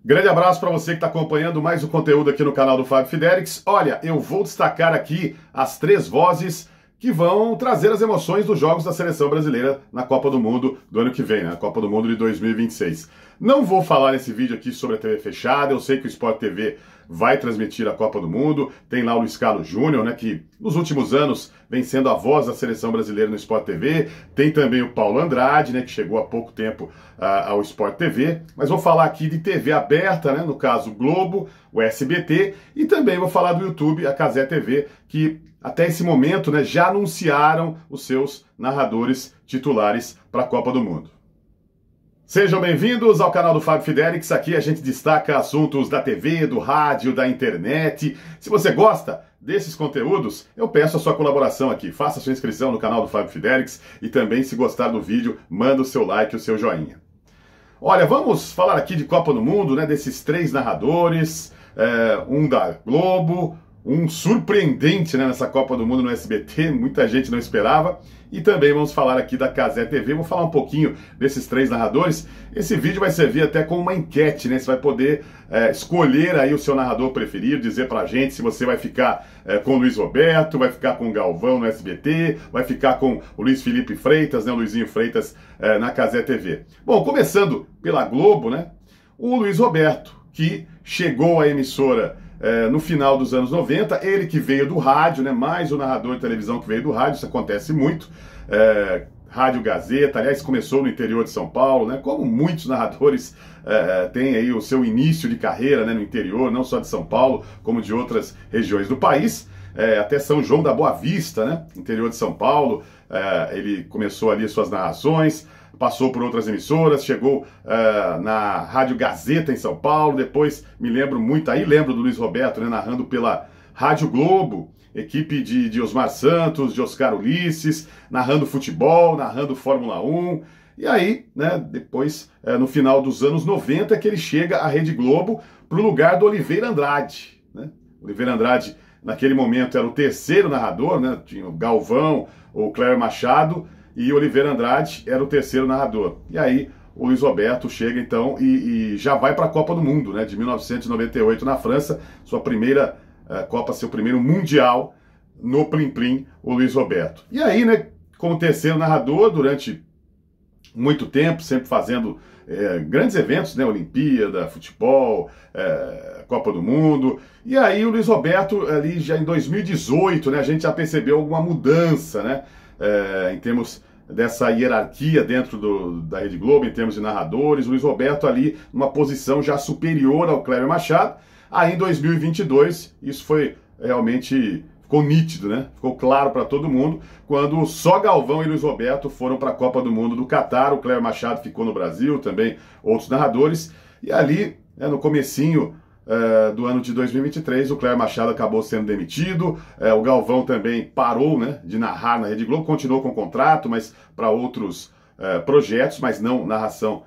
Grande abraço para você que está acompanhando mais o conteúdo aqui no canal do Fábio Fidelix. Olha, eu vou destacar aqui as três vozes que vão trazer as emoções dos jogos da seleção brasileira na Copa do Mundo do ano que vem, né? A Copa do Mundo de 2026. Não vou falar nesse vídeo aqui sobre a TV fechada, eu sei que o Sport TV vai transmitir a Copa do Mundo, tem lá o Luiz Carlos Júnior, né, que nos últimos anos vem sendo a voz da seleção brasileira no Sport TV, tem também o Paulo Andrade, né, que chegou há pouco tempo ao Sport TV, mas vou falar aqui de TV aberta, né, no caso Globo, o SBT, e também vou falar do YouTube, a Cazé TV, que até esse momento, né, já anunciaram os seus narradores titulares para a Copa do Mundo. Sejam bem-vindos ao canal do Fábio Fidelix. Aqui a gente destaca assuntos da TV, do rádio, da internet. Se você gosta desses conteúdos, eu peço a sua colaboração aqui. Faça a sua inscrição no canal do Fábio Fidelix e também, se gostar do vídeo, manda o seu like e o seu joinha. Olha, vamos falar aqui de Copa do Mundo, né, desses três narradores, um da Globo, um surpreendente, né, nessa Copa do Mundo no SBT, muita gente não esperava. E também vamos falar aqui da Cazé TV, vou falar um pouquinho desses três narradores. Esse vídeo vai servir até como uma enquete, né? Você vai poder escolher aí o seu narrador preferido, dizer pra gente se você vai ficar com o Luiz Roberto, vai ficar com o Galvão no SBT, vai ficar com o Luiz Felipe Freitas, né, o Luizinho Freitas na Cazé TV. Bom, começando pela Globo, né? O Luiz Roberto, que chegou à emissora no final dos anos 90, ele que veio do rádio, né, mais o narrador de televisão que veio do rádio, isso acontece muito, Rádio Gazeta, aliás, começou no interior de São Paulo, né, como muitos narradores têm aí o seu início de carreira, né, no interior, não só de São Paulo, como de outras regiões do país, até São João da Boa Vista, né, interior de São Paulo, ele começou ali suas narrações, passou por outras emissoras, chegou na Rádio Gazeta em São Paulo, depois me lembro muito, aí lembro do Luiz Roberto, né, narrando pela Rádio Globo, equipe de Osmar Santos, de Oscar Ulisses, narrando futebol, narrando Fórmula 1, e aí, né, depois, no final dos anos 90, que ele chega à Rede Globo para o lugar do Oliveira Andrade, né? Oliveira Andrade, naquele momento, era o terceiro narrador, né, tinha o Galvão, o Cléber Machado, e Oliveira Andrade era o terceiro narrador. E aí o Luiz Roberto chega então e já vai para a Copa do Mundo, né, de 1998 na França, sua primeira Copa, seu primeiro Mundial no Plim Plim, o Luiz Roberto. E aí, né, como terceiro narrador durante muito tempo, sempre fazendo grandes eventos, né, Olimpíada, futebol, Copa do Mundo. E aí o Luiz Roberto, ali já em 2018, né, a gente já percebeu alguma mudança, né, em termos dessa hierarquia dentro da Rede Globo, em termos de narradores, o Luiz Roberto ali numa posição já superior ao Cléber Machado. Aí em 2022, isso foi realmente, ficou nítido, né? Ficou claro para todo mundo, quando só Galvão e Luiz Roberto foram para a Copa do Mundo do Catar, o Cléber Machado ficou no Brasil, também outros narradores, e ali, né, no comecinho do ano de 2023, o Cléber Machado acabou sendo demitido, o Galvão também parou, né, de narrar na Rede Globo, continuou com o contrato, mas para outros projetos, mas não narração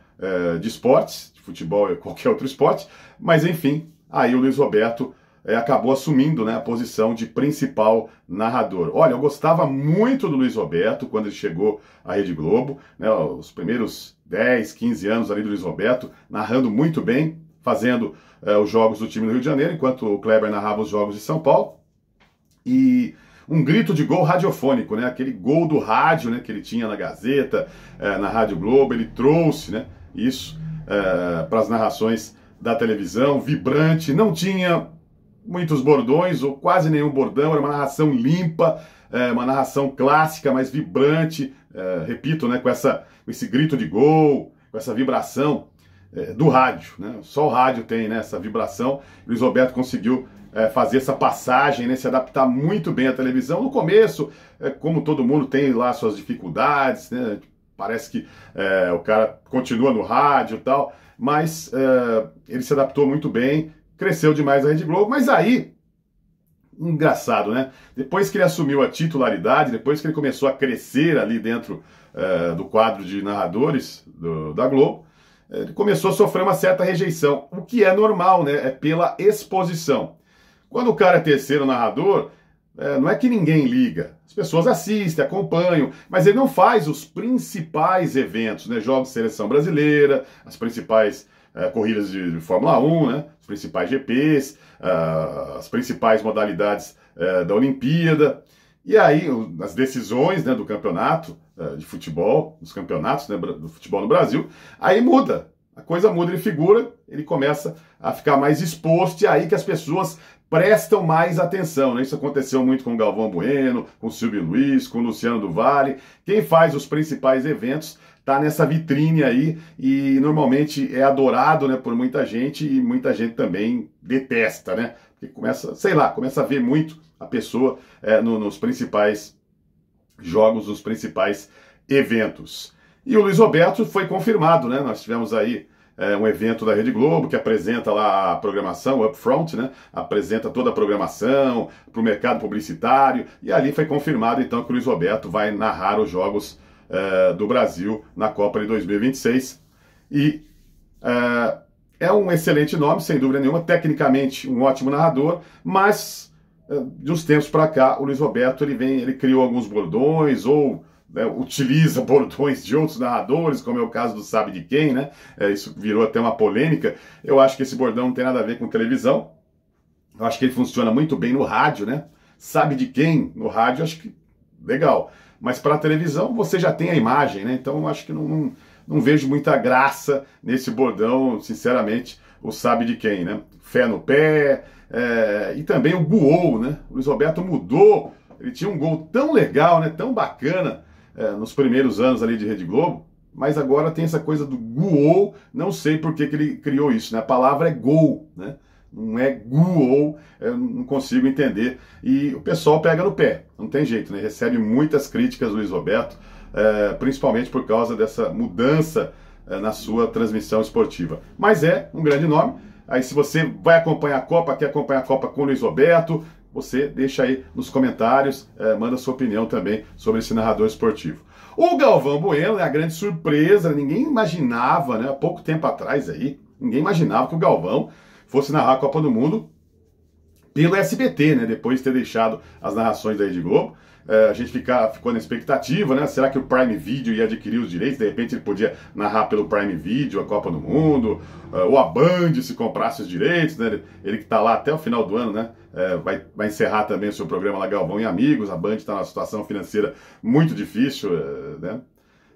de esportes, de futebol e qualquer outro esporte, mas enfim, aí o Luiz Roberto acabou assumindo, né, a posição de principal narrador. Olha, eu gostava muito do Luiz Roberto quando ele chegou à Rede Globo, né, os primeiros 10, 15 anos ali do Luiz Roberto, narrando muito bem, fazendo os jogos do time do Rio de Janeiro, enquanto o Kleber narrava os jogos de São Paulo. E um grito de gol radiofônico, né? Aquele gol do rádio, né, que ele tinha na Gazeta, na Rádio Globo, ele trouxe, né, isso para as narrações da televisão, vibrante, não tinha muitos bordões, ou quase nenhum bordão, era uma narração limpa, uma narração clássica, mas vibrante, repito, né, com esse grito de gol, com essa vibração do rádio, né? Só o rádio tem, né, essa vibração. Luiz Roberto conseguiu fazer essa passagem, né, se adaptar muito bem à televisão. No começo, como todo mundo tem lá suas dificuldades, né, parece que o cara continua no rádio e tal, mas ele se adaptou muito bem, cresceu demais a Rede Globo, mas aí, engraçado, né, depois que ele assumiu a titularidade, depois que ele começou a crescer ali dentro do quadro de narradores da Globo, ele começou a sofrer uma certa rejeição, o que é normal, né? É pela exposição. Quando o cara é terceiro narrador, não é que ninguém liga. As pessoas assistem, acompanham, mas ele não faz os principais eventos, né? Jogos de seleção brasileira, as principais corridas de Fórmula 1, né? Os principais GPs, as principais modalidades da Olimpíada. E aí, as decisões, né, do campeonato de futebol, dos campeonatos, né, do futebol no Brasil, aí muda. A coisa muda de figura, ele começa a ficar mais exposto, e aí que as pessoas prestam mais atenção, né? Isso aconteceu muito com o Galvão Bueno, com o Silvio Luiz, com o Luciano do Vale. Quem faz os principais eventos tá nessa vitrine aí e normalmente é adorado, né, por muita gente, e muita gente também detesta, né? Porque começa, sei lá, começa a ver muito a pessoa nos principais jogos, nos principais eventos. E o Luiz Roberto foi confirmado, né? Nós tivemos aí um evento da Rede Globo que apresenta lá a programação, o Upfront, né? Apresenta toda a programação para o mercado publicitário, e ali foi confirmado então que o Luiz Roberto vai narrar os jogos do Brasil na Copa de 2026. E é um excelente nome, sem dúvida nenhuma, tecnicamente um ótimo narrador, mas de uns tempos para cá o Luiz Roberto ele criou alguns bordões, ou utiliza bordões de outros narradores, como é o caso do Sabe de Quem, né? Isso virou até uma polêmica. Eu acho que esse bordão não tem nada a ver com televisão. Eu acho que ele funciona muito bem no rádio, né? Sabe de Quem no rádio, acho que legal. Mas para a televisão você já tem a imagem, né? Então eu acho que não vejo muita graça nesse bordão, sinceramente, o Sabe de Quem, né? Fé no pé, e também o Guou, né? O Luiz Roberto mudou, ele tinha um gol tão legal, né? Tão bacana, nos primeiros anos ali de Rede Globo, mas agora tem essa coisa do Guou, não sei por que ele criou isso, né? A palavra é gol, né? Não é Guou, eu não consigo entender. E o pessoal pega no pé, não tem jeito, né? Recebe muitas críticas do Luiz Roberto, principalmente por causa dessa mudança na sua transmissão esportiva. Mas é um grande nome. Aí se você vai acompanhar a Copa, quer acompanhar a Copa com o Luiz Roberto, você deixa aí nos comentários, manda sua opinião também sobre esse narrador esportivo. O Galvão Bueno é a grande surpresa, ninguém imaginava, né, há pouco tempo atrás aí, ninguém imaginava que o Galvão fosse narrar a Copa do Mundo pelo SBT, né, depois de ter deixado as narrações da Rede Globo. A gente ficou na expectativa, né? Será que o Prime Video ia adquirir os direitos? De repente ele podia narrar pelo Prime Video a Copa do Mundo, ou a Band se comprasse os direitos, né? Ele que está lá até o final do ano, né? Vai encerrar também o seu programa lá, Galvão e Amigos. A Band está numa situação financeira muito difícil, né?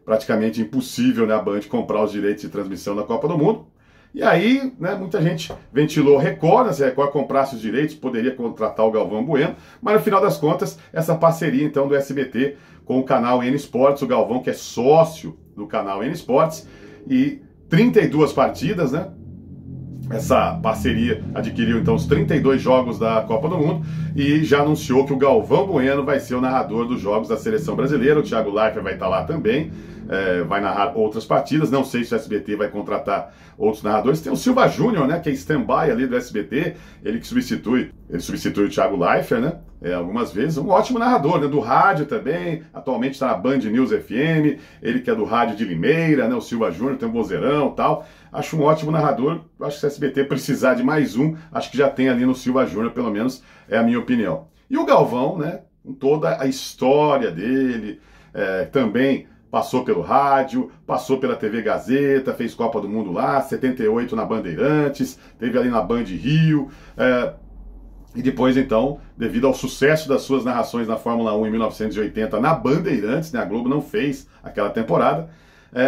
Praticamente impossível, né, a Band comprar os direitos de transmissão da Copa do Mundo. E aí, né, muita gente ventilou Record, né, se a Record comprasse os direitos, poderia contratar o Galvão Bueno, mas no final das contas, essa parceria então do SBT com o canal N Sports, o Galvão que é sócio do canal N Sports, e 32 partidas, né? Essa parceria adquiriu então os 32 jogos da Copa do Mundo e já anunciou que o Galvão Bueno vai ser o narrador dos jogos da Seleção Brasileira. O Thiago Leifert vai estar lá também, vai narrar outras partidas. Não sei se o SBT vai contratar outros narradores. Tem o Silva Júnior, né, que é stand-by ali do SBT, ele substitui o Thiago Leifert, né, algumas vezes. Um ótimo narrador, né, do rádio também, atualmente está na Band News FM, ele que é do rádio de Limeira, né, o Silva Júnior, tem um vozeirão e tal. Acho um ótimo narrador. Acho que se o SBT precisar de mais um, acho que já tem ali no Silva Júnior, pelo menos é a minha opinião. E o Galvão, né, com toda a história dele, também passou pelo rádio, passou pela TV Gazeta, fez Copa do Mundo lá, 78 na Bandeirantes, teve ali na Band Rio, e depois então, devido ao sucesso das suas narrações na Fórmula 1 em 1980 na Bandeirantes, né, a Globo não fez aquela temporada,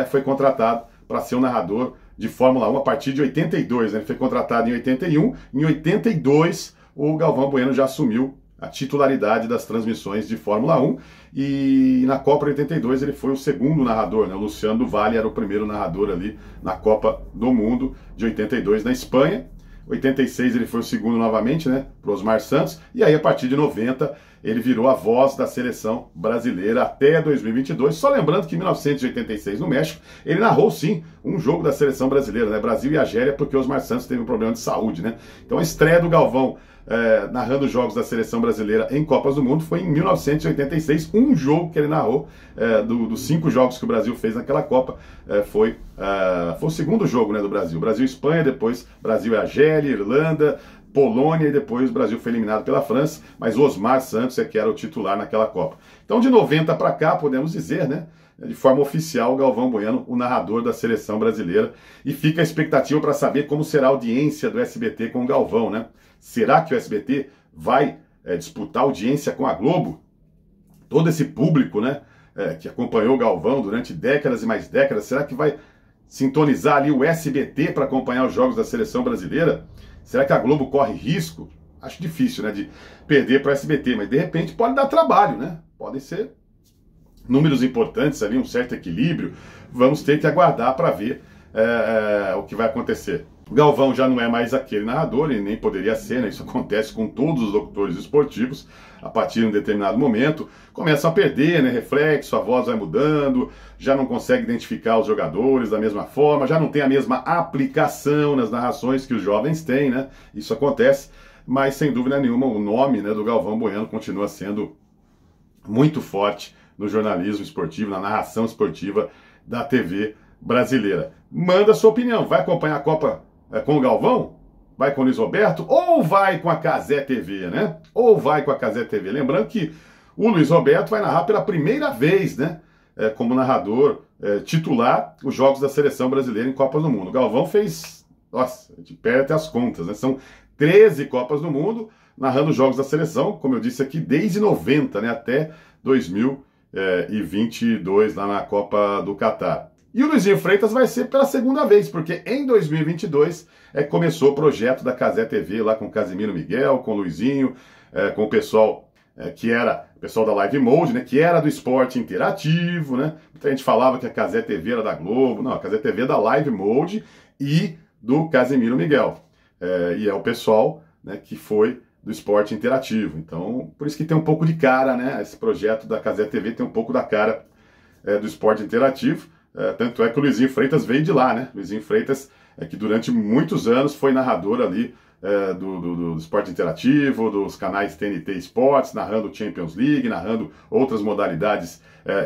foi contratado para ser um narrador de Fórmula 1 a partir de 82, né? Ele foi contratado em 81, em 82 o Galvão Bueno já assumiu a titularidade das transmissões de Fórmula 1, e na Copa de 82 ele foi o segundo narrador, né? O Luciano do Vale era o primeiro narrador ali na Copa do Mundo de 82 na Espanha. 86 ele foi o segundo novamente, né, para Osmar Santos, e aí a partir de 90 ele virou a voz da seleção brasileira até 2022, só lembrando que em 1986 no México ele narrou sim um jogo da seleção brasileira, né, Brasil e Argélia, porque Osmar Santos teve um problema de saúde, né, então a estreia do Galvão narrando jogos da seleção brasileira em Copas do Mundo foi em 1986, um jogo que ele narrou, dos 5 jogos que o Brasil fez naquela Copa, foi o segundo jogo, né, do Brasil. Brasil e Espanha, depois Brasil e Argélia, Irlanda, Polônia, e depois o Brasil foi eliminado pela França, mas o Osmar Santos que era o titular naquela Copa. Então de 90 para cá, podemos dizer, né, de forma oficial, o Galvão Bueno, o narrador da seleção brasileira. E fica a expectativa para saber como será a audiência do SBT com o Galvão, né? Será que o SBT vai disputar audiência com a Globo? Todo esse público, né, que acompanhou o Galvão durante décadas e mais décadas, será que vai sintonizar ali o SBT para acompanhar os jogos da seleção brasileira? Será que a Globo corre risco? Acho difícil, né, de perder para o SBT, mas de repente pode dar trabalho, né? Podem ser números importantes ali, um certo equilíbrio. Vamos ter que aguardar para ver o que vai acontecer. O Galvão já não é mais aquele narrador, e nem poderia ser, né? Isso acontece com todos os locutores esportivos. A partir de um determinado momento, começam a perder, né? Reflexo, a voz vai mudando, já não consegue identificar os jogadores da mesma forma, já não tem a mesma aplicação nas narrações que os jovens têm, né? Isso acontece, mas sem dúvida nenhuma o nome, né, do Galvão Bueno continua sendo muito forte no jornalismo esportivo, na narração esportiva da TV brasileira. Manda sua opinião, vai acompanhar a Copa com o Galvão? Vai com o Luiz Roberto? Ou vai com a Cazé TV, né? Ou vai com a Cazé TV. Lembrando que o Luiz Roberto vai narrar pela primeira vez, né, como narrador titular, os jogos da seleção brasileira em Copas do Mundo. O Galvão fez, nossa, a gente perde até as contas, né? São 13 Copas do Mundo, narrando os jogos da seleção, como eu disse aqui, desde 90, né, até 2022, lá na Copa do Catar. E o Luizinho Freitas vai ser pela segunda vez, porque em 2022 começou o projeto da Cazé TV, lá com o Casimiro Miguel, com o Luizinho, com o pessoal que era o pessoal da Live Mode, né, que era do esporte interativo, né? Muita gente falava que a Cazé TV era da Globo. Não, a Cazé TV é da Live Mode e do Casimiro Miguel. E é o pessoal, né, que foi do esporte interativo. Então, por isso que tem um pouco de cara, né? Esse projeto da Cazé TV tem um pouco da cara do esporte interativo. Tanto é que o Luizinho Freitas veio de lá, né? Luizinho Freitas, que durante muitos anos foi narrador ali do esporte interativo, dos canais TNT Esportes, narrando Champions League, narrando outras modalidades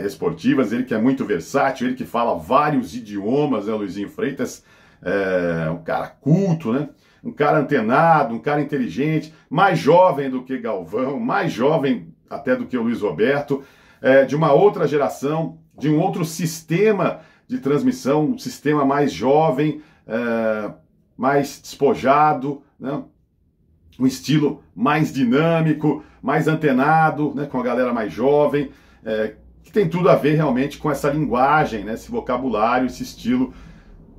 esportivas. Ele que é muito versátil, ele que fala vários idiomas, né? O Luizinho Freitas um cara culto, né? Um cara antenado, um cara inteligente, mais jovem do que Galvão, mais jovem até do que o Luiz Roberto, de uma outra geração, de um outro sistema de transmissão, um sistema mais jovem, mais despojado, né? Um estilo mais dinâmico, mais antenado, né? Com a galera mais jovem, que tem tudo a ver realmente com essa linguagem, né? Esse vocabulário, esse estilo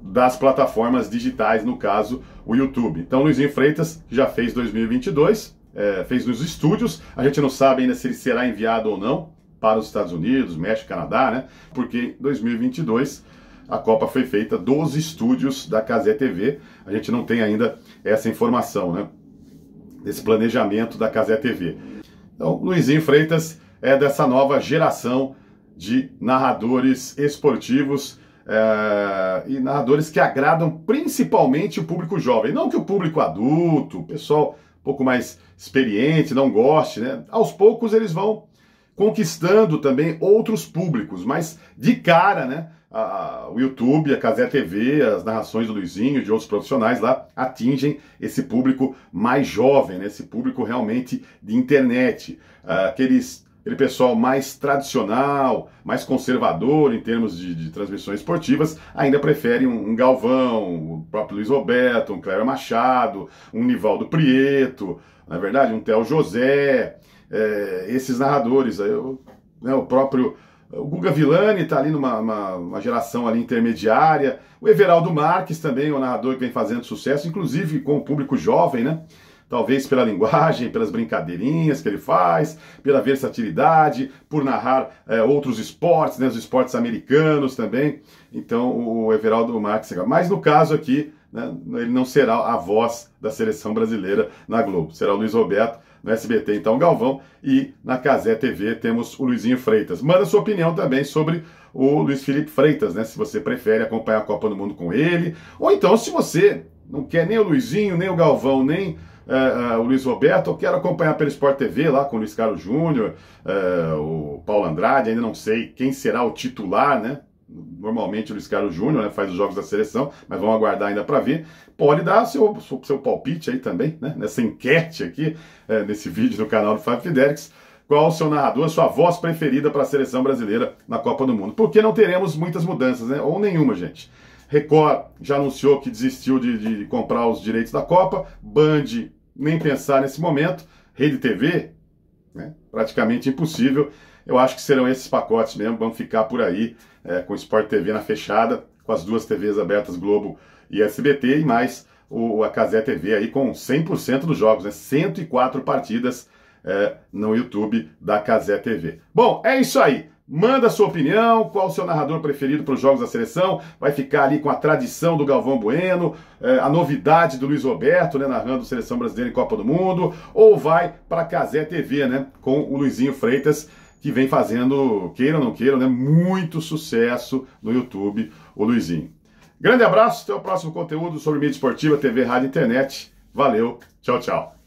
das plataformas digitais, no caso, o YouTube. Então, Luizinho Freitas já fez 2022, fez nos estúdios. A gente não sabe ainda se ele será enviado ou não para os Estados Unidos, México, Canadá, né? Porque em 2022 a Copa foi feita dos estúdios da Cazé TV. A gente não tem ainda essa informação, né? Desse planejamento da Cazé TV. Então, Luizinho Freitas é dessa nova geração de narradores esportivos, e narradores que agradam principalmente o público jovem. Não que o público adulto, o pessoal um pouco mais experiente, não goste, né? Aos poucos eles vão conquistando também outros públicos, mas de cara, né? O YouTube, a Cazé TV, as narrações do Luizinho e de outros profissionais lá atingem esse público mais jovem, né? Esse público realmente de internet, aquele pessoal mais tradicional, mais conservador em termos de transmissões esportivas, ainda prefere um Galvão, o próprio Luiz Roberto, um Cléber Machado, um Nivaldo Prieto, na verdade, um Theo José, esses narradores, né, o próprio o Guga Villani está ali numa geração ali intermediária, o Everaldo Marques também, o narrador que vem fazendo sucesso, inclusive com o público jovem, né? Talvez pela linguagem, pelas brincadeirinhas que ele faz, pela versatilidade, por narrar outros esportes, né, os esportes americanos também. Então, o Everaldo Marques. Mas no caso aqui, né, ele não será a voz da seleção brasileira na Globo. Será o Luiz Roberto, no SBT, então, Galvão. E na Cazé TV temos o Luizinho Freitas. Manda sua opinião também sobre o Luiz Felipe Freitas, né? Se você prefere acompanhar a Copa do Mundo com ele. Ou então, se você não quer nem o Luizinho, nem o Galvão, nem o Luiz Roberto, eu quero acompanhar pelo Sport TV lá com o Luiz Carlos Júnior, o Paulo Andrade, ainda não sei quem será o titular, né? Normalmente o Luiz Carlos Júnior, né, faz os jogos da seleção, mas vamos aguardar ainda para ver. Pode dar seu palpite aí também, né? Nessa enquete aqui, nesse vídeo no canal do Fábio Fidelix. qual o seu narrador, a sua voz preferida para a seleção brasileira na Copa do Mundo. Porque não teremos muitas mudanças, né? Ou nenhuma, gente. Record já anunciou que desistiu de comprar os direitos da Copa. Band, nem pensar nesse momento. Rede TV, né? Praticamente impossível. Eu acho que serão esses pacotes mesmo, vão ficar por aí, com o Sport TV na fechada, com as duas TVs abertas, Globo e SBT, e mais a Cazé TV aí com 100% dos jogos, né? 104 partidas no YouTube da Cazé TV. Bom, é isso aí. Manda a sua opinião, qual o seu narrador preferido para os jogos da seleção? Vai ficar ali com a tradição do Galvão Bueno, a novidade do Luiz Roberto, né, narrando Seleção Brasileira em Copa do Mundo, ou vai para a Cazé TV, né, com o Luizinho Freitas, que vem fazendo, queiram ou não queiram, né, muito sucesso no YouTube, o Luizinho. Grande abraço, até o próximo conteúdo sobre mídia esportiva, TV, rádio e internet. Valeu, tchau, tchau.